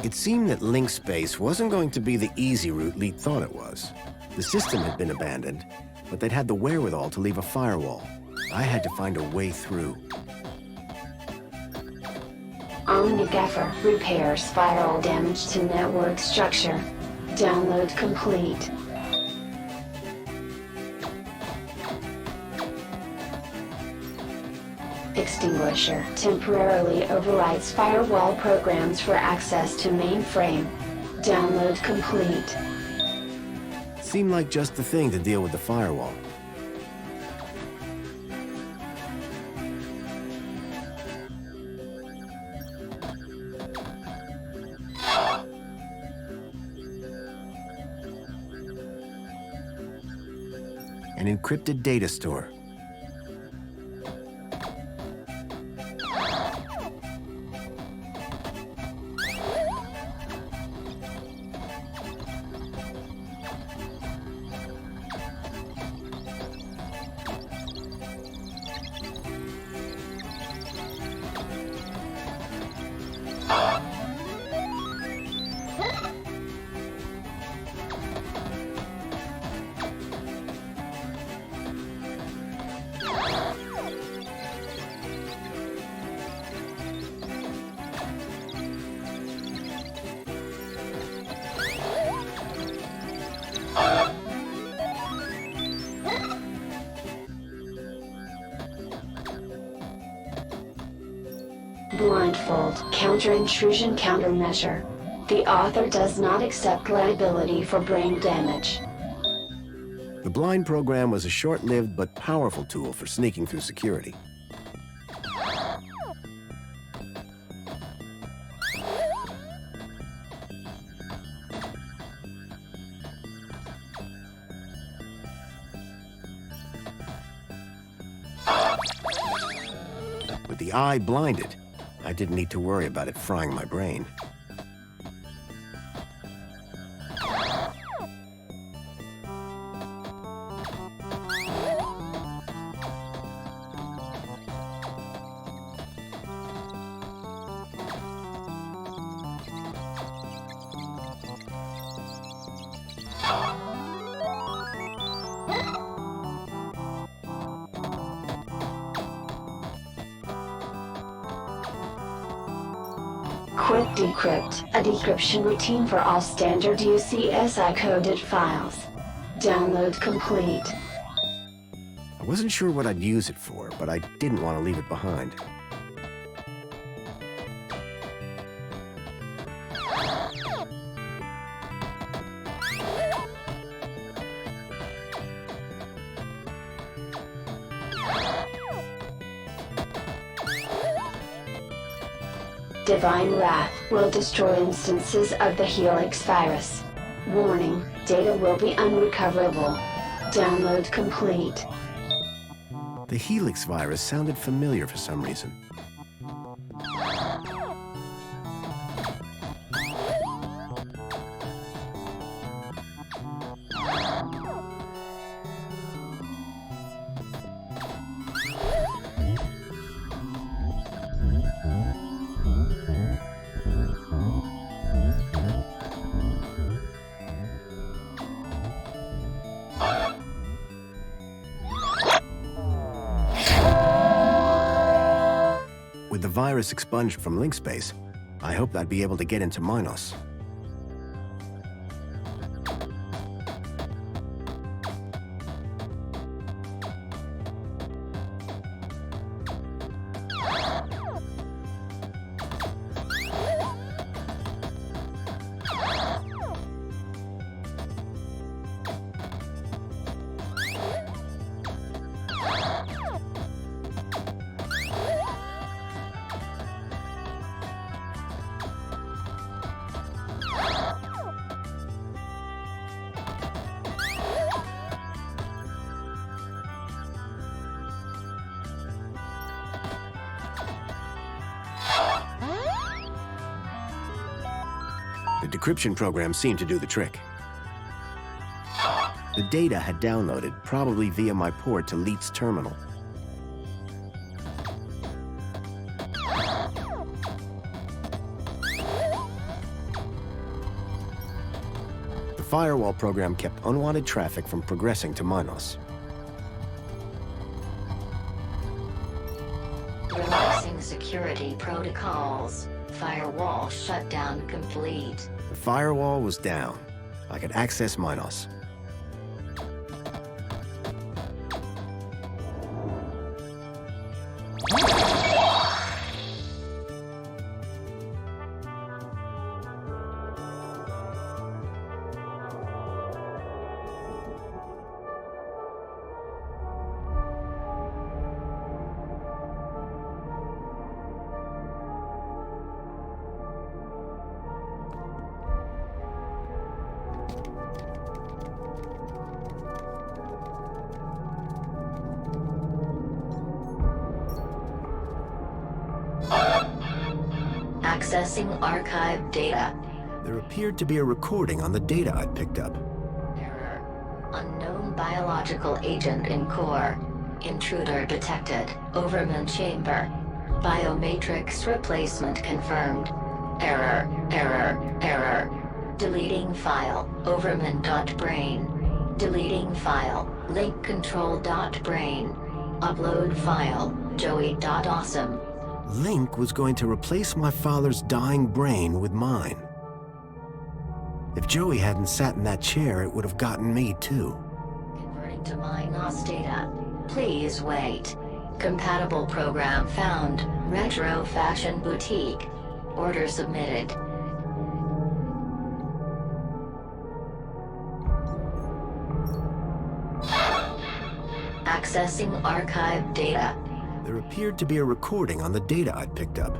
It seemed that link space wasn't going to be the easy route Leet thought it was. The system had been abandoned, but they'd had the wherewithal to leave a firewall. I had to find a way through. OmniGaffer repairs firewall damage to network structure. Download complete. Extinguisher temporarily overrides firewall programs for access to mainframe. Download complete. Seemed like just the thing to deal with the firewall. An encrypted data store. Blindfold counter-intrusion countermeasure. The author does not accept liability for brain damage. The blind program was a short-lived but powerful tool for sneaking through security. With the eye blinded, I didn't need to worry about it frying my brain. Quick Decrypt, a decryption routine for all standard UCSI-coded files. Download complete. I wasn't sure what I'd use it for, but I didn't want to leave it behind. Divine Wrath will destroy instances of the Helix virus. Warning, data will be unrecoverable. Download complete. The Helix virus sounded familiar for some reason. With the virus expunged from link space, I hoped I'd be able to get into MINOS. The decryption program seemed to do the trick. The data had downloaded, probably via my port to Leet's terminal. firewall program kept unwanted traffic from progressing to MINOS. Relaxing security protocols. Firewall shutdown complete. The firewall was down. I could access MINOS. Accessing archived data. There appeared to be a recording on the data I'd picked up. Error. Unknown biological agent in core. Intruder detected. Overman chamber. Biomatrix replacement confirmed. Error. Deleting file. Overman.brain. Deleting file. Link control.brain. Upload file. Joey.awesome. Link was going to replace my father's dying brain with mine. If Joey hadn't sat in that chair, it would have gotten me too. Converting to MINOS data. Please wait. Compatible program found. Retro Fashion Boutique. Order submitted. Accessing archived data. There appeared to be a recording on the data I'd picked up.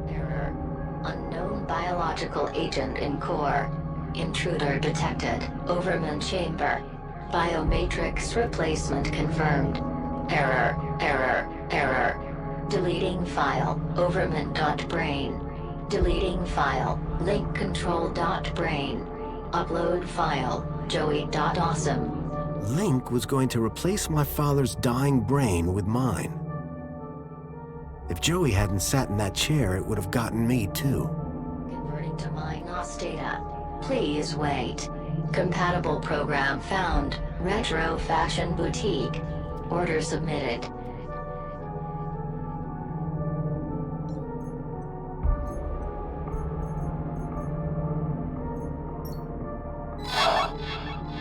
Error. Unknown biological agent in core. Intruder detected. Overman chamber. Biomatrix replacement confirmed. Error. Deleting file. Overman.brain. Deleting file. Link control.brain. Upload file. Joey.awesome. Link was going to replace my father's dying brain with mine. If Joey hadn't sat in that chair, it would have gotten me too. Converting to MINOS data. Please wait. Compatible program found. Retro Fashion Boutique. Order submitted.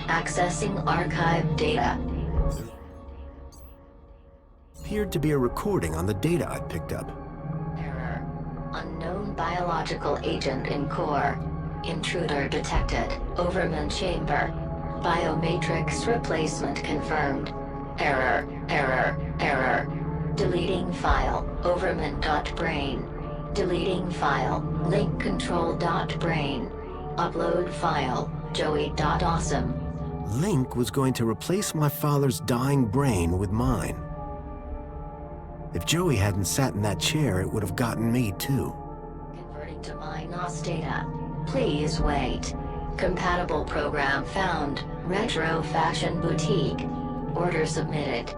Accessing archived data. Appeared to be a recording on the data I'd picked up. Error. Unknown biological agent in core. Intruder detected. Overman chamber. Biomatrix replacement confirmed. Error. Deleting file. Overman.brain. Deleting file. Link control.brain. Upload file. Joey.awesome. Link was going to replace my father's dying brain with mine. If Joey hadn't sat in that chair, it would have gotten me too. Converting to MINOS data. Please wait. Compatible program found. Retro Fashion Boutique. Order submitted.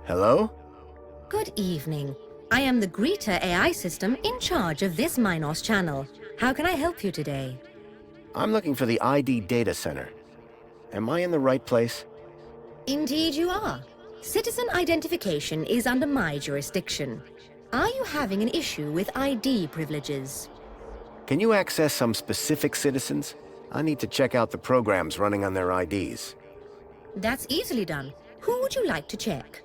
Hello? Good evening. I am the Greeter AI system in charge of this MINOS channel. How can I help you today? I'm looking for the ID data center. Am I in the right place? Indeed you are. Citizen identification is under my jurisdiction. Are you having an issue with ID privileges? Can you access some specific citizens? I need to check out the programs running on their IDs. That's easily done. Who would you like to check?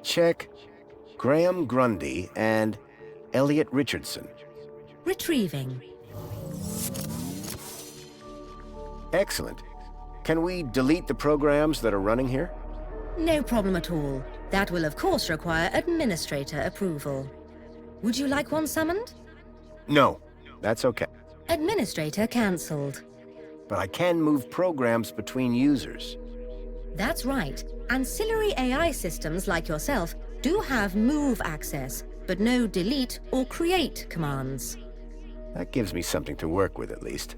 Check Graham Grundy and Elliot Richardson. Retrieving. Excellent. Can we delete the programs that are running here? No problem at all. That will of course require administrator approval. Would you like one summoned? No, that's okay. Administrator cancelled. But I can move programs between users. That's right. Ancillary AI systems like yourself do have move access, but no delete or create commands. That gives me something to work with, at least.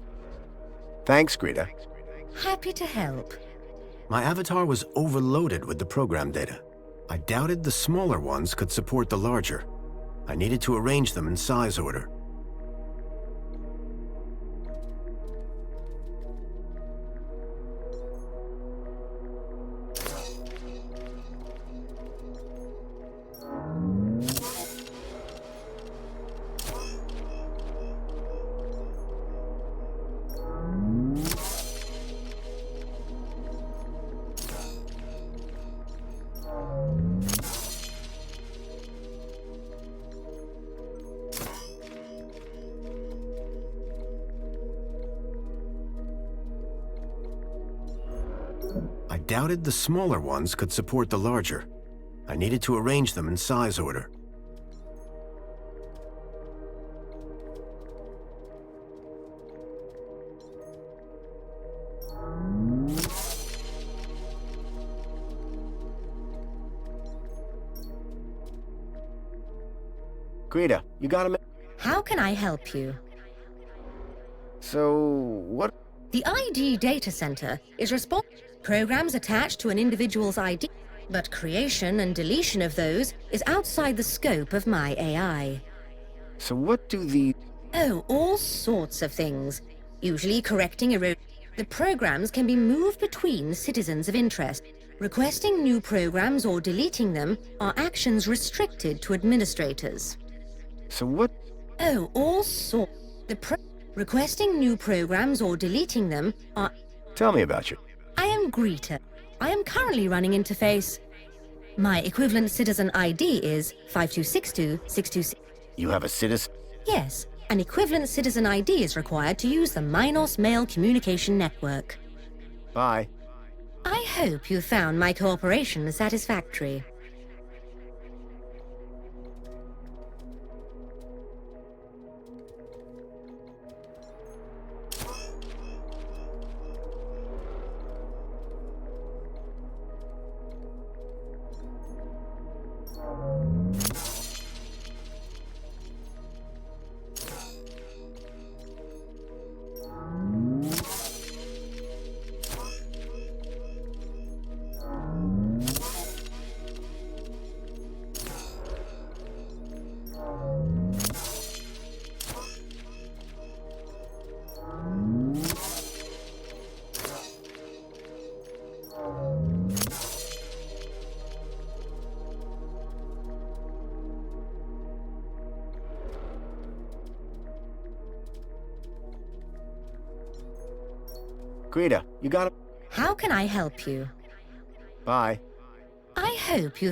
Thanks, Greta. Happy to help. My avatar was overloaded with the program data. I doubted the smaller ones could support the larger. I needed to arrange them in size order. I doubted the smaller ones could support the larger. I needed to arrange them in size order. Greta, you got a How can I help you? So, what? The ID data center is responsible for programs attached to an individual's ID, but creation and deletion of those is outside the scope of my AI. So what do the... Oh, all sorts of things. Usually correcting erosion. The programs can be moved between citizens of interest. Requesting new programs or deleting them are actions restricted to administrators. So what... Oh, all sorts. Requesting new programs or deleting them are... Tell me about you. I am Greta. I am currently running interface. My equivalent citizen ID is 5262626. You have a citizen? Yes, an equivalent citizen ID is required to use the MINOS mail communication network. Bye. I hope you found my cooperation satisfactory. Greta, you got a... How can I help you? Bye. I hope you...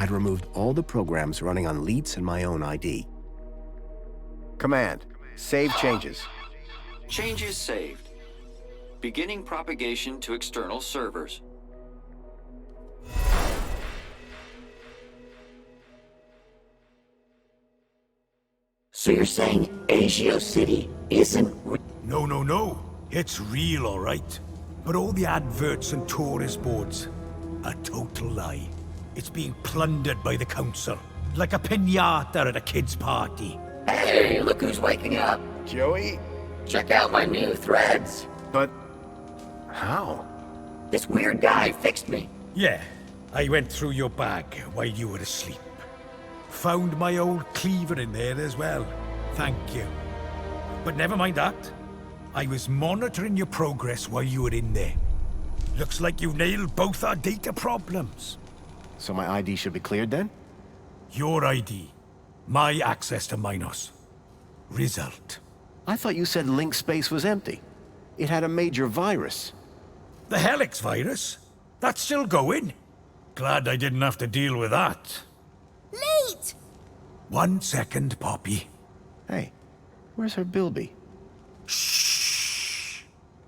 had removed all the programs running on Leets and my own ID. Command. Save changes. Changes saved. Beginning propagation to external servers. So you're saying Agio City isn't No. It's real, all right. But all the adverts and tourist boards, a total lie. It's being plundered by the council, like a piñata at a kid's party. Hey, look who's waking up. Joey? Check out my new threads. But... how? This weird guy fixed me. Yeah, I went through your bag while you were asleep. Found my old cleaver in there as well. Thank you. But never mind that. I was monitoring your progress while you were in there. Looks like you nailed both our data problems. So my ID should be cleared then? Your ID. My access to MINOS. Result. I thought you said link space was empty. It had a major virus. The Helix virus? That's still going? Glad I didn't have to deal with that. Late! 1 second, Poppy. Hey, where's her Bilby? Shh.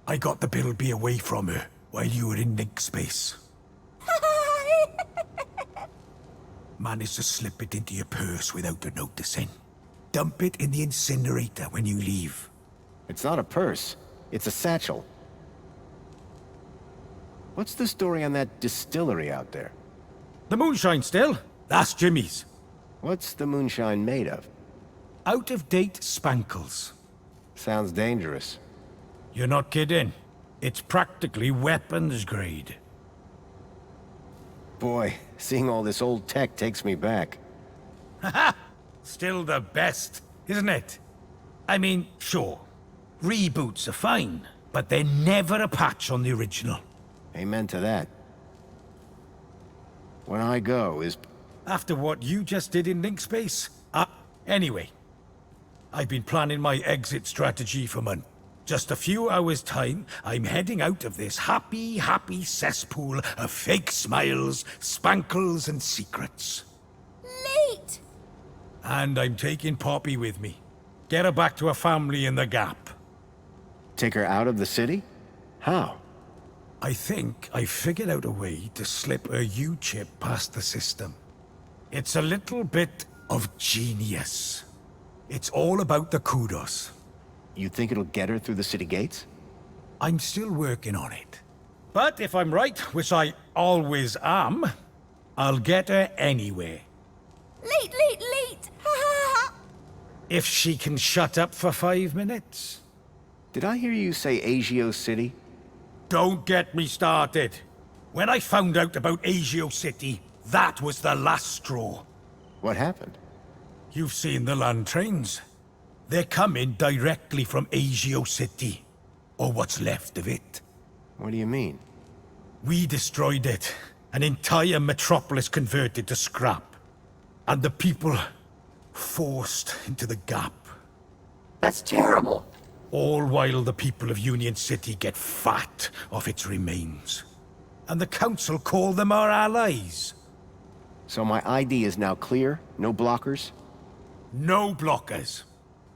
I got the Bilby away from her while you were in link space. Managed to slip it into your purse without her noticing. Dump it in the incinerator when you leave. It's not a purse. It's a satchel. What's the story on that distillery out there? The moonshine still? That's Jimmy's. What's the moonshine made of? Out-of-date spankles. Sounds dangerous. You're not kidding. It's practically weapons grade. Boy, seeing all this old tech takes me back. Haha! Still the best, isn't it? I mean, sure. Reboots are fine, but they're never a patch on the original. Amen to that. When I go is... After what you just did in Link Space? Anyway. I've been planning my exit strategy for months. Just a few hours' time, I'm heading out of this happy cesspool of fake smiles, spankles, and secrets. Late! And I'm taking Poppy with me. Get her back to her family in the Gap. Take her out of the city? How? I think I figured out a way to slip a U-chip past the system. It's a little bit of genius. It's all about the kudos. You think it'll get her through the city gates? I'm still working on it. But if I'm right, which I always am, I'll get her anywhere. Late! Ha ha ha! If she can shut up for 5 minutes. Did I hear you say Agio City? Don't get me started. When I found out about Agio City, that was the last straw. What happened? You've seen the land trains. They're coming directly from Agio City. Or what's left of it. What do you mean? We destroyed it. An entire metropolis converted to scrap. And the people forced into the Gap. That's terrible. All while the people of Union City get fat off its remains. And the council call them our allies. So my ID is now clear? No blockers? No blockers.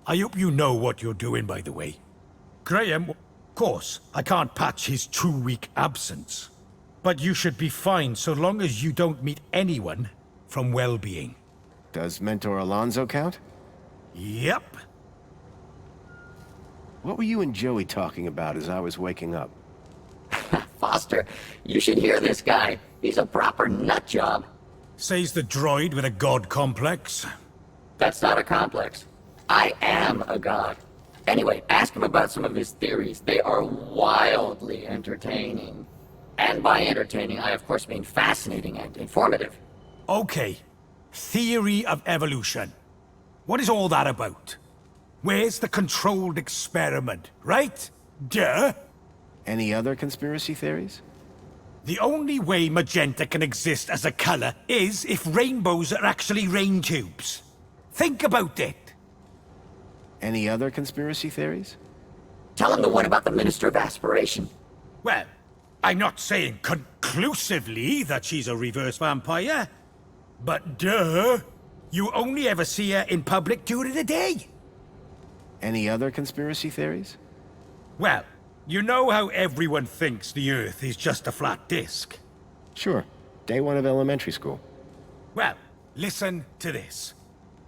I hope you know what you're doing, by the way. Graham, of course, I can't patch his 2-week absence. But you should be fine so long as you don't meet anyone from well-being. Does Mentor Alonso count? Yep. What were you and Joey talking about as I was waking up? Foster, you should hear this guy. He's a proper nut job. Says the droid with a god complex. That's not a complex. I am a god. Anyway, ask him about some of his theories. They are wildly entertaining. And by entertaining, I of course mean fascinating and informative. Okay. Theory of evolution. What is all that about? Where's the controlled experiment, right? Duh! Any other conspiracy theories? The only way magenta can exist as a color is if rainbows are actually rain tubes. Think about it. Any other conspiracy theories? Tell him the one about the Minister of Aspiration. Well, I'm not saying conclusively that she's a reverse vampire, But duh! You only ever see her in public during the day. Any other conspiracy theories? Well, you know how everyone thinks the Earth is just a flat disk? Sure. Day one of elementary school. Well, listen to this.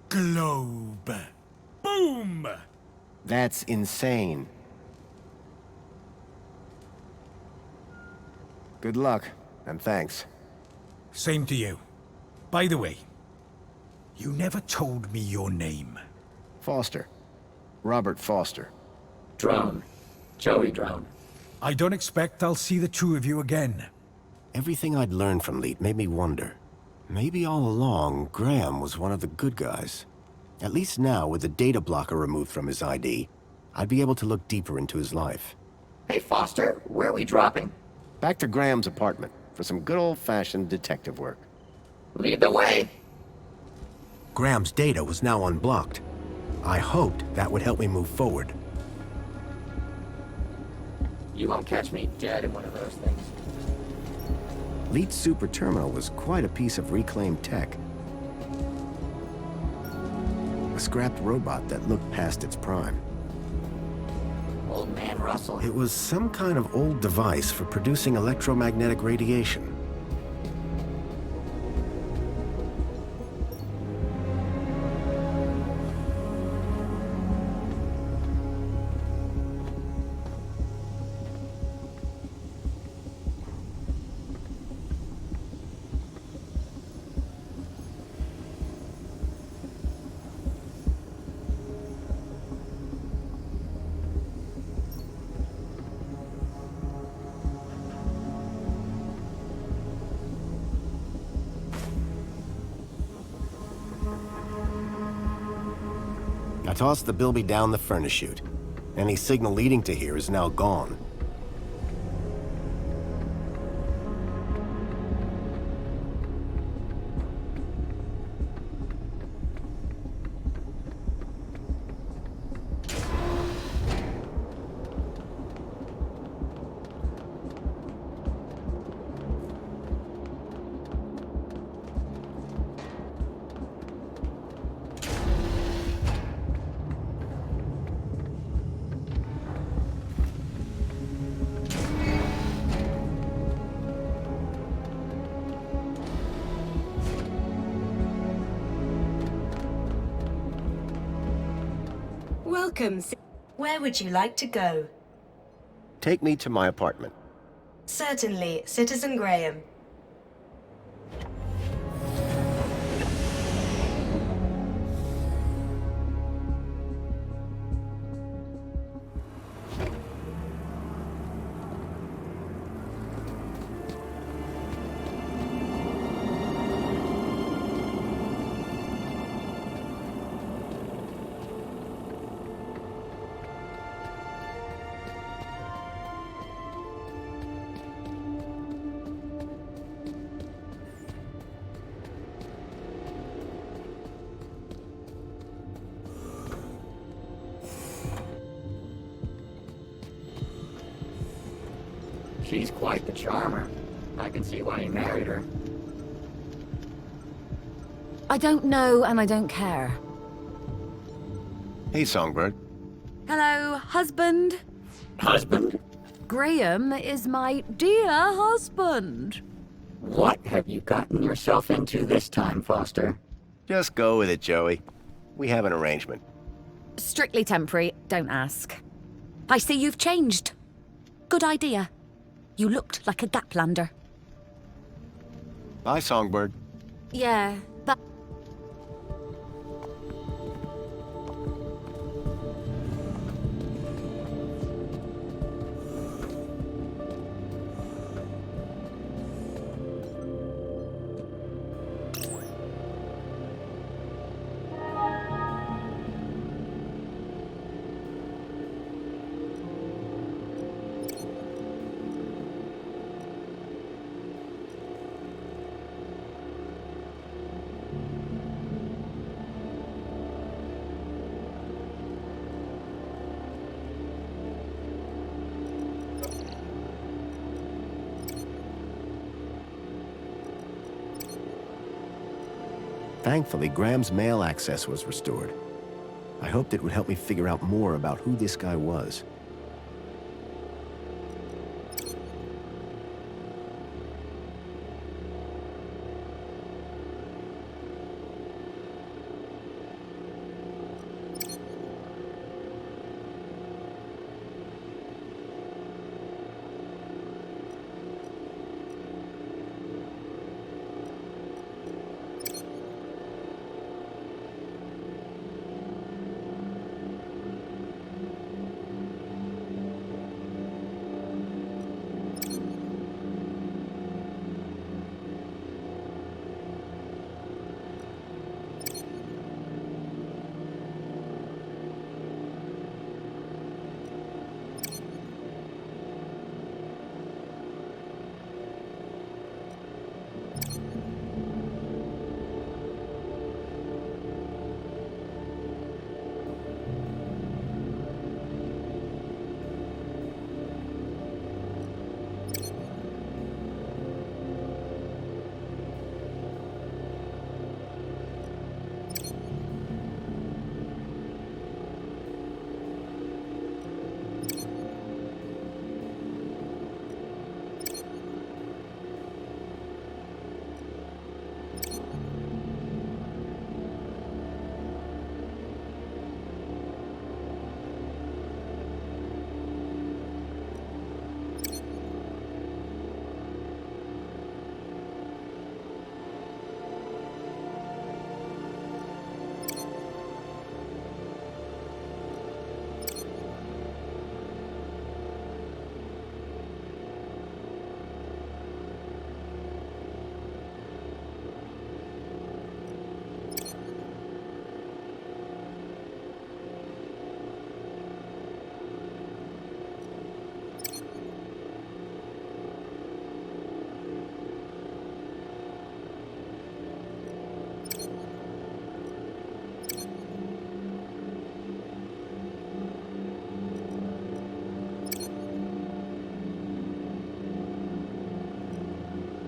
Globe. Boom! That's insane. Good luck, and thanks. Same to you. By the way, you never told me your name. Foster. Robert Foster. Drone. Joey Drone. I don't expect I'll see the two of you again. Everything I'd learned from Leet made me wonder. Maybe all along, Graham was one of the good guys. At least now, with the data blocker removed from his ID, I'd be able to look deeper into his life. Hey, Foster, where are we dropping? Back to Graham's apartment for some good old-fashioned detective work. Lead the way. Graham's data was now unblocked. I hoped that would help me move forward. You won't catch me dead in one of those things. Leet's super terminal was quite a piece of reclaimed tech. A scrapped robot that looked past its prime. Old man Russell. It was some kind of old device for producing electromagnetic radiation. I tossed the bilby down the furnace chute. Any signal leading to here is now gone. Welcome. Where would you like to go? Take me to my apartment. Certainly, Citizen Graham. She's quite the charmer. I can see why he married her. I don't know and I don't care. Hey, Songbird. Hello, husband. Husband? Graham is my dear husband. What have you gotten yourself into this time, Foster? Just go with it, Joey. We have an arrangement. Strictly temporary, don't ask. I see you've changed. Good idea. You looked like a Gaplander. Bye, Songbird. Yeah, but... Thankfully, Graham's mail access was restored. I hoped it would help me figure out more about who this guy was.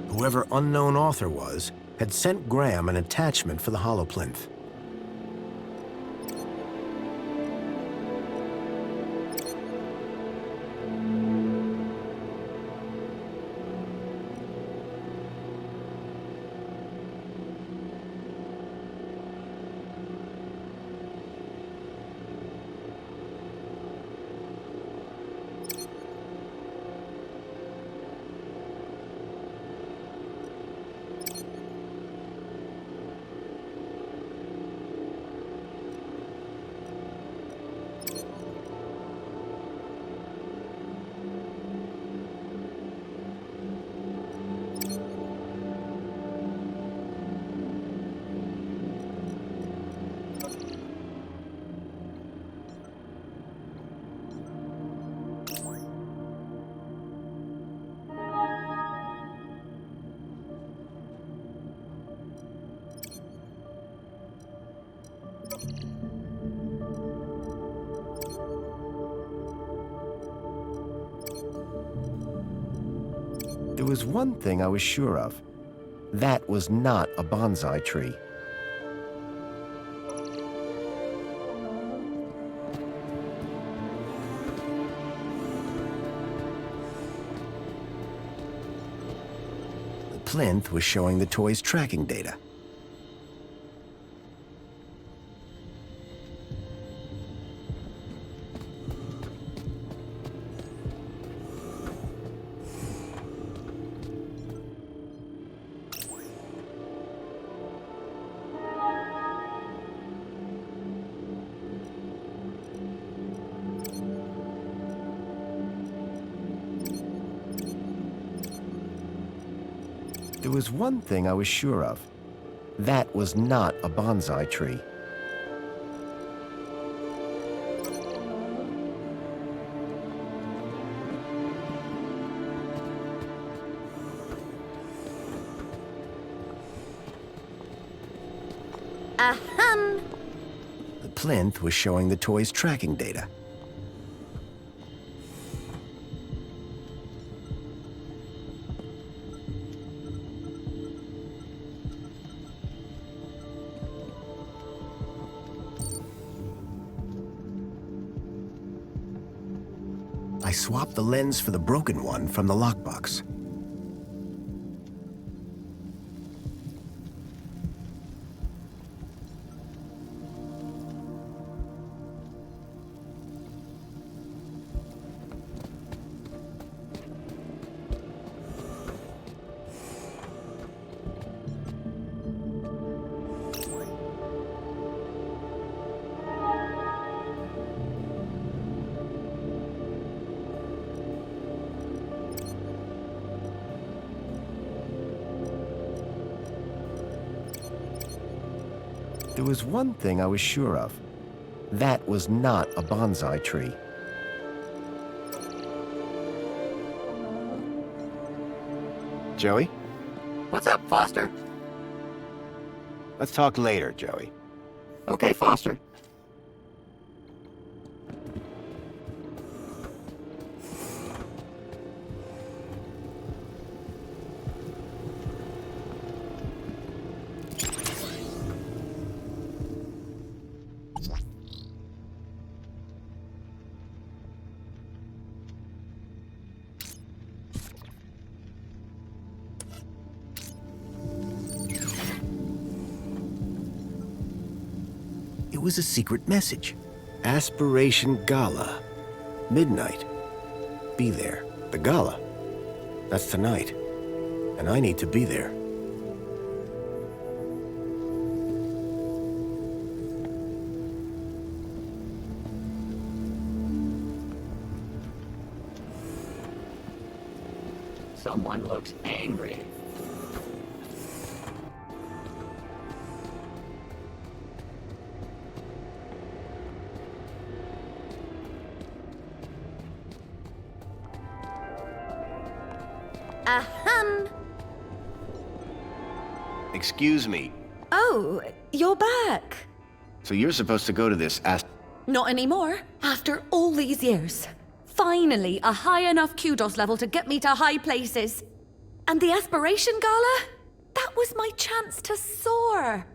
Whoever unknown author was, had sent Graham an attachment for the holoplinth. There was one thing I was sure of. That was not a bonsai tree. The plinth was showing the toy's tracking data. There was one thing I was sure of. That was not a bonsai tree. Ahem! The plinth was showing the toy's tracking data. I swapped the lens for the broken one from the lockbox. There was one thing I was sure of. That was not a bonsai tree. Joey? What's up, Foster? Let's talk later, Joey. Okay, Foster. It was a secret message. Aspiration Gala. Midnight. Be there. The gala. That's tonight. And I need to be there. Someone looks angry. Ahem. Excuse me. Oh, you're back. So you're supposed to go to this Not anymore. After all these years. Finally, a high enough kudos level to get me to high places. And the Aspiration Gala? That was my chance to soar.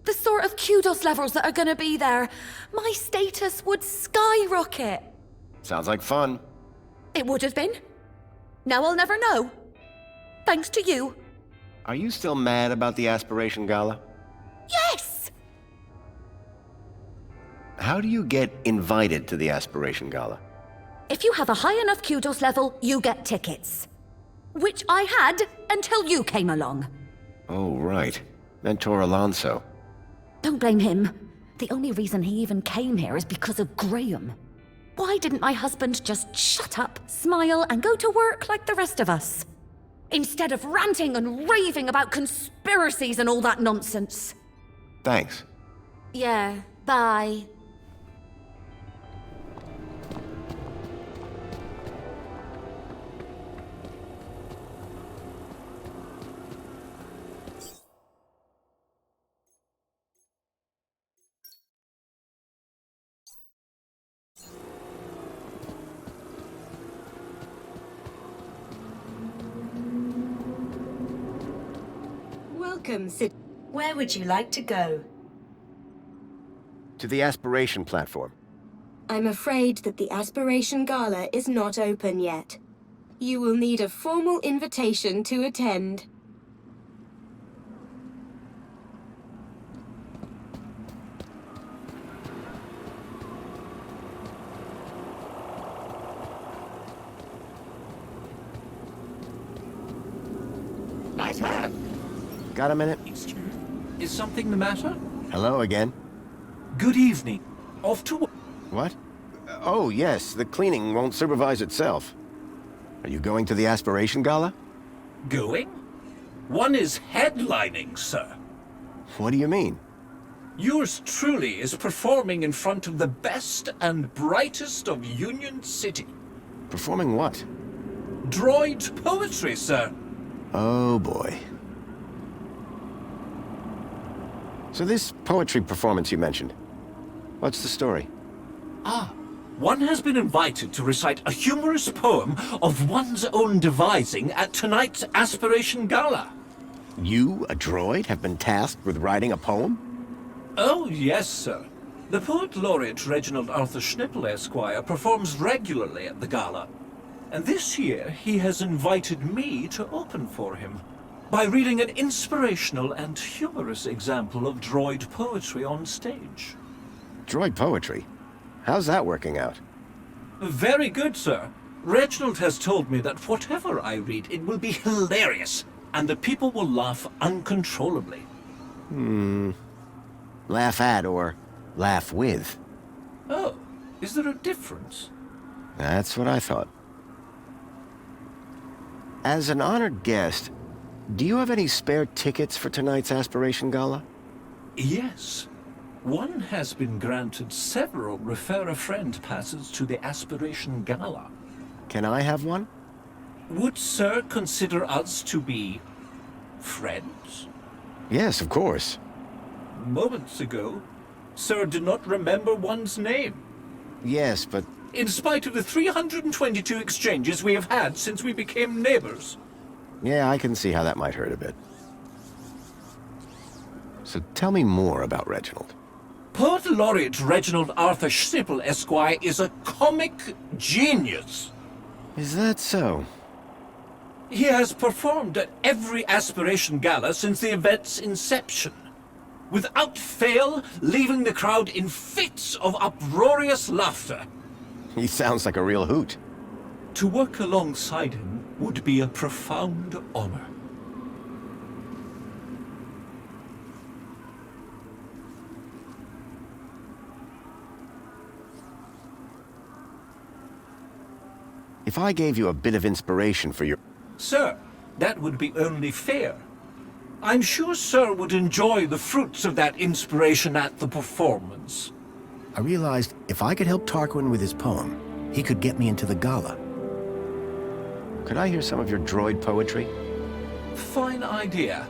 The sort of kudos levels that are gonna be there. My status would skyrocket. Sounds like fun. It would have been. Now I'll never know. Thanks to you. Are you still mad about the Aspiration Gala? Yes! How do you get invited to the Aspiration Gala? If you have a high enough kudos level, you get tickets. Which I had until you came along. Oh, right. Mentor Alonso. Don't blame him. The only reason he even came here is because of Graham. Why didn't my husband just shut up, smile, and go to work like the rest of us? Instead of ranting and raving about conspiracies and all that nonsense. Thanks. Yeah, bye. Welcome, Sid. Where would you like to go? To the Aspiration platform. I'm afraid that the Aspiration Gala is not open yet. You will need a formal invitation to attend. Nice hat. Got a minute? Excuse? Is something the matter? Hello again. Good evening. Off to work. What? Oh, yes, the cleaning won't supervise itself. Are you going to the Aspiration Gala? Going? One is headlining, sir. What do you mean? Yours truly is performing in front of the best and brightest of Union City. Performing what? Droid poetry, sir. Oh, boy. So this poetry performance you mentioned, what's the story? One has been invited to recite a humorous poem of one's own devising at tonight's Aspiration Gala. You, a droid, have been tasked with writing a poem? Oh, yes, sir. The poet laureate Reginald Arthur Schnippel, Esquire, performs regularly at the gala. And this year he has invited me to open for him by reading an inspirational and humorous example of droid poetry on stage. Droid poetry? How's that working out? Very good, sir. Reginald has told me that whatever I read, it will be hilarious, and the people will laugh uncontrollably. Laugh at or laugh with? Oh, is there a difference? That's what I thought. As an honored guest, do you have any spare tickets for tonight's Aspiration Gala? Yes. One has been granted several refer-a-friend passes to the Aspiration Gala. Can I have one? Would Sir consider us to be friends? Yes, of course. Moments ago, Sir did not remember one's name. Yes, but... In spite of the 322 exchanges we have had since we became neighbors. Yeah, I can see how that might hurt a bit. So tell me more about Reginald. Poet laureate Reginald Arthur Schnippel, Esquire, is a comic genius. Is that so? He has performed at every Aspiration Gala since the event's inception, without fail leaving the crowd in fits of uproarious laughter. He sounds like a real hoot. To work alongside him would be a profound honor. If I gave you a bit of inspiration for your... Sir, that would be only fair. I'm sure Sir would enjoy the fruits of that inspiration at the performance. I realized if I could help Tarquin with his poem, he could get me into the gala. Could I hear some of your droid poetry? Fine idea.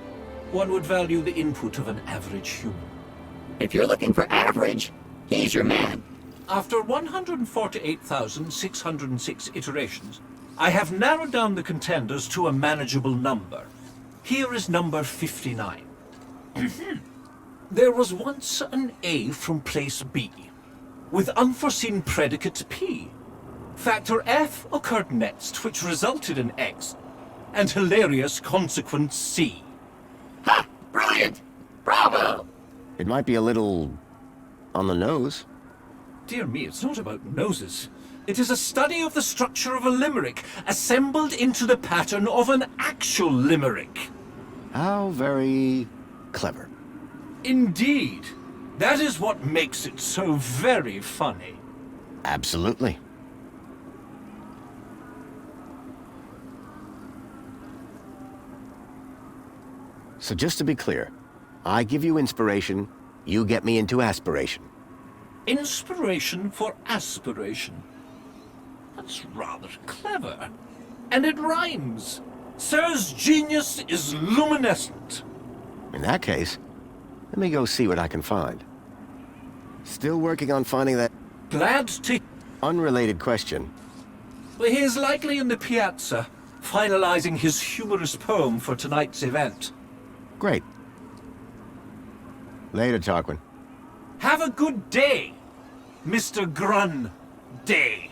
One would value the input of an average human. If you're looking for average, he's your man. After 148,606 iterations, I have narrowed down the contenders to a manageable number. Here is number 59. There was once an A from place B, with unforeseen predicate P. Factor F occurred next, which resulted in X, and hilarious consequence C. Ha! Brilliant! Bravo! It might be a little... on the nose. Dear me, it's not about noses. It is a study of the structure of a limerick, assembled into the pattern of an actual limerick. How very clever. Indeed. That is what makes it so very funny. Absolutely. So just to be clear, I give you inspiration, you get me into aspiration. Inspiration for aspiration. That's rather clever. And it rhymes. Sir's genius is luminescent. In that case, let me go see what I can find. Still working on finding that... Glad to... Unrelated question. He is likely in the piazza, finalizing his humorous poem for tonight's event. Great. Later, Tarquin. Have a good day, Mr. Grun Day.